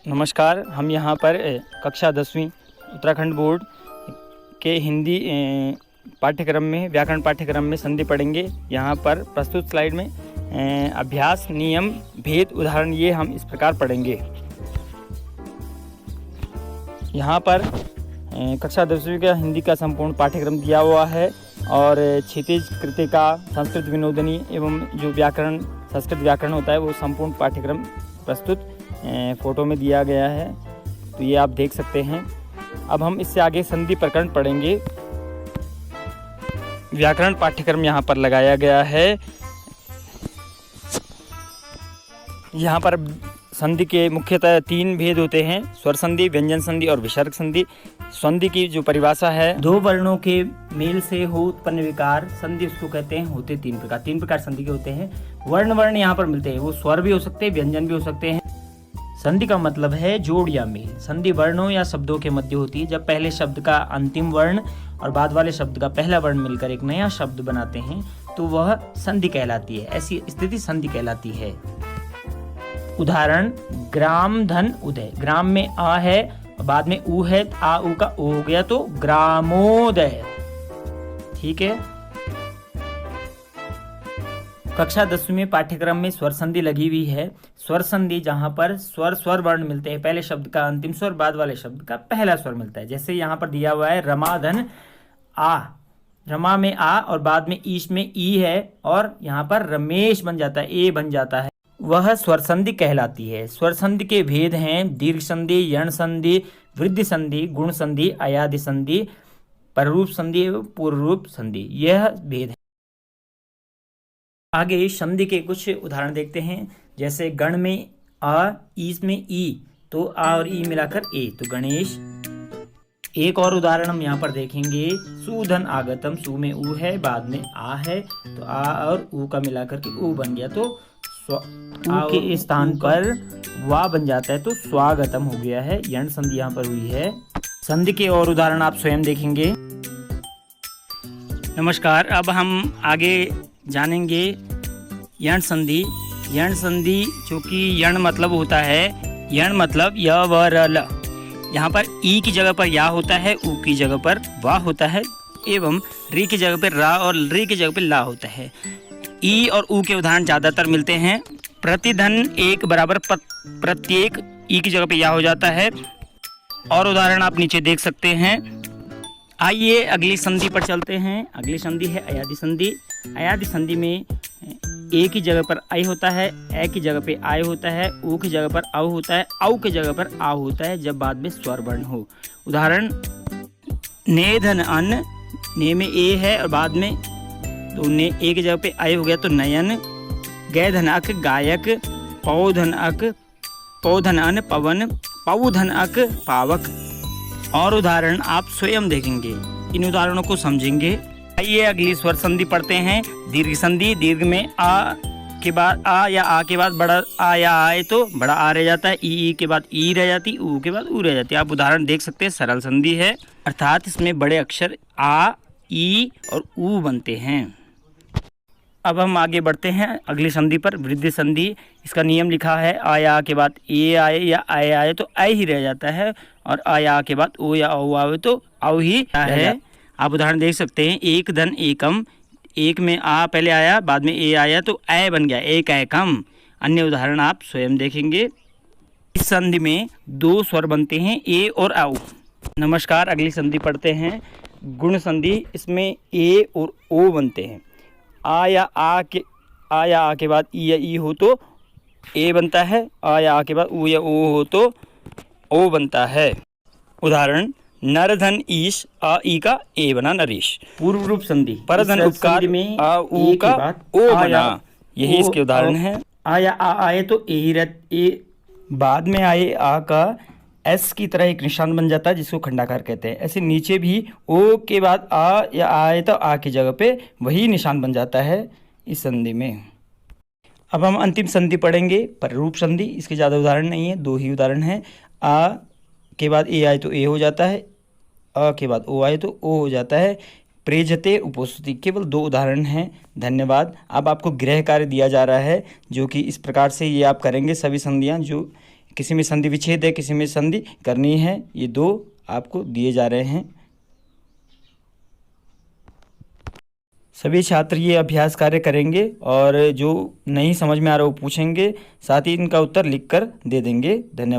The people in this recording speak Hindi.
नमस्कार। हम यहाँ पर कक्षा 10वीं उत्तराखंड बोर्ड के हिंदी पाठ्यक्रम में व्याकरण पाठ्यक्रम में संधि पढ़ेंगे। यहाँ पर प्रस्तुत स्लाइड में अभ्यास, नियम, भेद, उदाहरण ये हम इस प्रकार पढ़ेंगे। यहाँ पर कक्षा 10वीं का हिंदी का संपूर्ण पाठ्यक्रम दिया हुआ है और क्षितिज कृतिका, संस्कृत विनोदनी एवं जो व्याकरण संस्कृत व्याकरण होता है वो संपूर्ण पाठ्यक्रम प्रस्तुत फ़ोटो में दिया गया है, तो ये आप देख सकते हैं। अब हम इससे आगे संधि प्रकरण पढ़ेंगे। व्याकरण पाठ्यक्रम यहाँ पर लगाया गया है। यहाँ पर संधि के मुख्यतः 3 भेद होते हैं: स्वर संधि, व्यंजन संधि और विसर्ग संधि। संधि की जो परिभाषा है, 2 वर्णों के मेल से हो उत्पन्न विकार संधि उसको कहते हैं। होते 3 प्रकार संधि के होते हैं। वर्ण यहाँ पर मिलते हैं, वो स्वर भी हो सकते हैं, व्यंजन भी हो सकते हैं। संधि का मतलब है जोड़ या मेल। संधि वर्णों या शब्दों के मध्य होती है। जब पहले शब्द का अंतिम वर्ण और बाद वाले शब्द का पहला वर्ण मिलकर एक नया शब्द बनाते हैं तो वह संधि कहलाती है। ऐसी स्थिति संधि कहलाती है। उदाहरण: ग्राम धन उदय। ग्राम में आ है, बाद में ऊ है, आ ऊ का ओ हो गया तो ग्रामोदय। ठीक है। कक्षा 10वीं में पाठ्यक्रम में स्वर संधि लगी हुई है। स्वर संधि जहाँ पर स्वर वर्ण मिलते हैं, पहले शब्द का अंतिम स्वर, बाद वाले शब्द का पहला स्वर मिलता है। जैसे यहाँ पर दिया हुआ है रमाधन आ, रमा में आ और बाद में ईश में ई है और यहाँ पर रमेश बन जाता है, ए बन जाता है, वह स्वर संधि कहलाती है। स्वर संधि के भेद हैं: दीर्घ संधि, यण संधि, वृद्धि संधि, गुण संधि, अयादि संधि, पररूप संधि एवं पूर्व रूप संधि। यह भेद है। आगे संधि के कुछ उदाहरण देखते हैं। जैसे गण में आ, ईस में ई, तो आ और ई मिलाकर ए, तो गणेश। एक और उदाहरण हम यहाँ पर देखेंगे। सुधन आगतम, सु में ऊ है, बाद में आ है, तो आ और ऊ का मिलाकर के ऊ बन गया, तो ऊ के स्थान पर वा बन जाता है, तो स्वागतम हो गया है। यण संधि यहाँ पर हुई है। संधि के और उदाहरण आप स्वयं देखेंगे। नमस्कार। अब हम आगे जानेंगे यण संधि। यण संधि जो कि यण मतलब होता है, यण मतलब य व र ल। यहाँ पर ई की जगह पर या होता है, ऊ की जगह पर वा होता है एवं री की जगह पर रा और री की जगह पर ला होता है। ई और ऊ के उदाहरण ज़्यादातर मिलते हैं। प्रतिधन एक बराबर प्रत्येक, ई की जगह पर या हो जाता है। और उदाहरण आप नीचे देख सकते हैं। आइए अगली संधि पर चलते हैं। अगली संधि है अयादि संधि। अयादि संधि में ए की जगह पर आई होता है, ए की जगह पे आय होता है, ऊ की जगह पर औ होता है, औ की जगह पर आ होता है जब बाद में स्वर वर्ण हो। उदाहरण: ने धन अन्न, ने में ए है और बाद में तो ने ए की जगह पे आय हो गया तो नयन। गै धन अक गायक, पौ धन अक पौधन अन्न पवन, पौधन अक पावक। और उदाहरण आप स्वयं देखेंगे, इन उदाहरणों को समझेंगे। आइए अगली स्वर संधि पढ़ते हैं। दीर्घ संधि। दीर्घ में आ के बाद आ या आ के बाद बड़ा आ या आए तो बड़ा आ रह जाता है, ई के बाद ई रह जाती, ऊ के बाद ऊ रह जाती है। आप उदाहरण देख सकते हैं। सरल संधि है, अर्थात इसमें बड़े अक्षर आ, ई और ऊ बनते हैं। अब हम आगे बढ़ते हैं अगली संधि पर, वृद्धि संधि। इसका नियम लिखा है: आ या आ के बाद ए आए या आए आए तो आए ही रह जाता है, और आ या आ के बाद ओ या औ आवे तो औ ही है। आप उदाहरण देख सकते हैं। एक धन एकम, एक में आ पहले आया, बाद में ए आया तो ऐ बन गया, एक एकम। अन्य उदाहरण आप स्वयं देखेंगे। इस संधि में 2 स्वर बनते हैं, ए और औ। नमस्कार। अगली संधि पढ़ते हैं, गुण संधि। इसमें ए और ओ बनते हैं। आ या आ के बाद ई या ई हो तो ए बनता है, आ या आ के बाद ऊ या ओ हो तो ओ बनता है। उदाहरण: नर धन ईश, आ ई का ए बना नरेश। पूर्व रूप संधि। परधन उपकार में आ ऊ का ओ बना, यही इसके उदाहरण है। आ या आ आए तो ए ही ए, बाद में आए आ का एस की तरह एक निशान बन जाता है जिसको खंडाकार कहते हैं। ऐसे नीचे भी ओ के बाद आ या आए तो आ की जगह पे वही निशान बन जाता है इस संधि में। अब हम अंतिम संधि पढ़ेंगे, पररूप संधि। इसके ज़्यादा उदाहरण नहीं है, 2 ही उदाहरण हैं। आ के बाद ए आए तो ए हो जाता है, अ के बाद ओ आए तो ओ हो जाता है। प्रेजते उपस्थिति। केवल 2 उदाहरण हैं। धन्यवाद। अब आपको गृह कार्य दिया जा रहा है जो कि इस प्रकार से ये आप करेंगे सभी संधियाँ जो किसी में संधि विच्छेद है, किसी में संधि करनी है। ये 2 आपको दिए जा रहे हैं। सभी छात्र ये अभ्यास कार्य करेंगे और जो नहीं समझ में आ रहा वो पूछेंगे, साथ ही इनका उत्तर लिखकर दे देंगे। धन्यवाद।